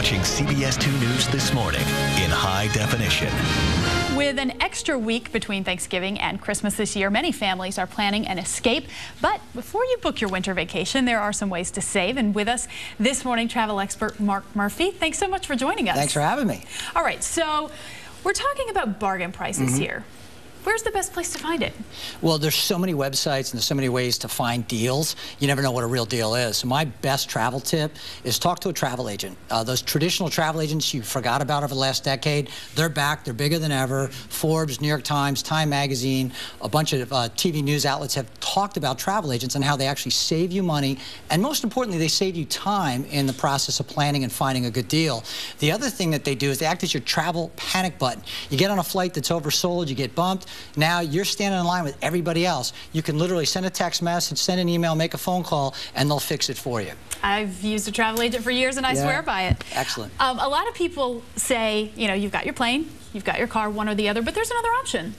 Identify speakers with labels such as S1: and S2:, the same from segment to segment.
S1: watching CBS 2 News This Morning in high definition.
S2: With an extra week between Thanksgiving and Christmas this year, many families are planning an escape. But before you book your winter vacation, there are some ways to save. And with us this morning, travel expert Mark Murphy. Thanks so much for joining us.
S3: Thanks for having me.
S2: All right, so we're talking about bargain prices here. Where's the best place to find it? Well,
S3: there's so many websites and there's so many ways to find deals. You never know what a real deal is. So my best travel tip is talk to a travel agent. Those traditional travel agents you forgot about over the last decade, they're back. They're bigger than ever. Forbes, New York Times, Time Magazine, a bunch of TV news outlets have talked about travel agents and how they actually save you money. And most importantly, they save you time in the process of planning and finding a good deal. The other thing that they do is they act as your travel panic button. You get on a flight that's oversold, you get bumped. Now you're standing in line with everybody else. You can literally send a text message, send an email, make a phone call, and they'll fix it for you.
S2: I've used a travel agent for years, and I swear by it.
S3: Excellent.
S2: A lot of people say, you know, you've got your plane, you've got your car, one or the other, but there's another option.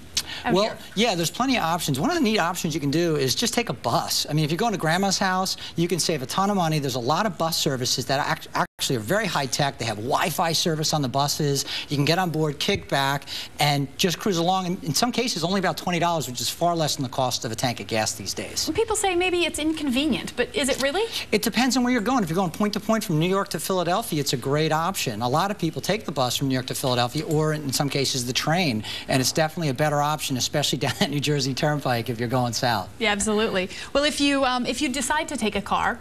S3: Well, yeah, there's plenty of options. One of the neat options you can do is just take a bus. I mean, if you're going to grandma's house, you can save a ton of money. There's a lot of bus services that actually are very high-tech. They have Wi-Fi service on the buses. You can get on board, kick back, and just cruise along. And in some cases, only about $20, which is far less than the cost of a tank of gas these days.
S2: Well, people say maybe it's inconvenient, but is it really?
S3: It depends on where you're going. If you're going point to point from New York to Philadelphia, it's a great option. A lot of people take the bus from New York to Philadelphia, or in some cases, the train, and it's definitely a better option, especially down that New Jersey Turnpike if you're going south.
S2: Yeah, absolutely. Well, if you decide to take a car,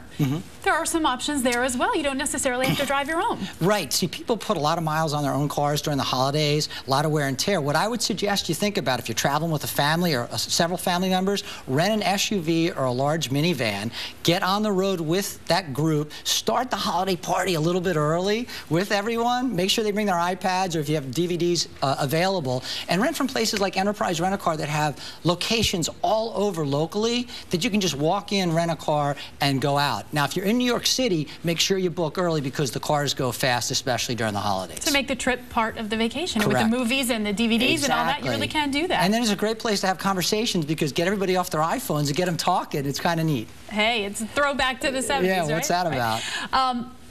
S2: there are some options there as well. You don't necessarily have to drive your own.
S3: Right. See, people put a lot of miles on their own cars during the holidays, a lot of wear and tear. What I would suggest you think about, if you're traveling with a family or several family members, rent an SUV or a large minivan, get on the road with that group, start the holiday party a little bit early with everyone, make sure they bring their iPads or if you have DVDs available, and rent from places like Enterprise Rent-A-Car that have locations all over locally that you can just walk in, rent a car, and go out. Now, if you're in New York City, make sure you book early because the cars go fast, especially during the holidays.
S2: To make the trip part of the vacation.
S3: Correct.
S2: With the movies and the DVDs and all that, you really can do that.
S3: And then it's a great place to have conversations because get everybody off their iPhones and get them talking. It's kind of neat.
S2: Hey, it's a throwback to the 70s,
S3: yeah,
S2: right?
S3: What's that about?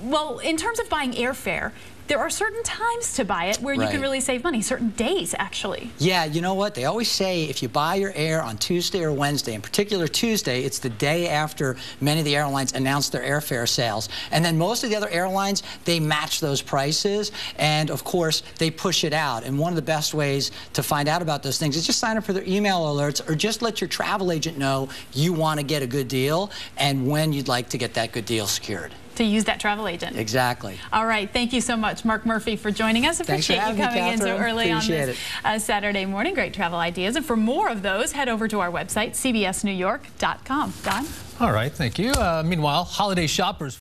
S2: Well, in terms of buying airfare, there are certain times to buy it where you can really save money, certain days, actually.
S3: Yeah, you know what? They always say if you buy your air on Tuesday or Wednesday, in particular Tuesday, it's the day after many of the airlines announce their airfare sales. And then most of the other airlines, they match those prices. And, of course, they push it out. And one of the best ways to find out about those things is just sign up for their email alerts or just let your travel agent know you want to get a good deal and when you'd like to get that good deal secured.
S2: To use that travel agent.
S3: Exactly.
S2: All right. Thank you so much, Mark Murphy, for joining us. Appreciate you coming in so early on this Saturday morning. Great travel ideas. And for more of those, head over to our website, cbsnewyork.com. Don?
S4: All right. Thank you. Meanwhile, holiday shoppers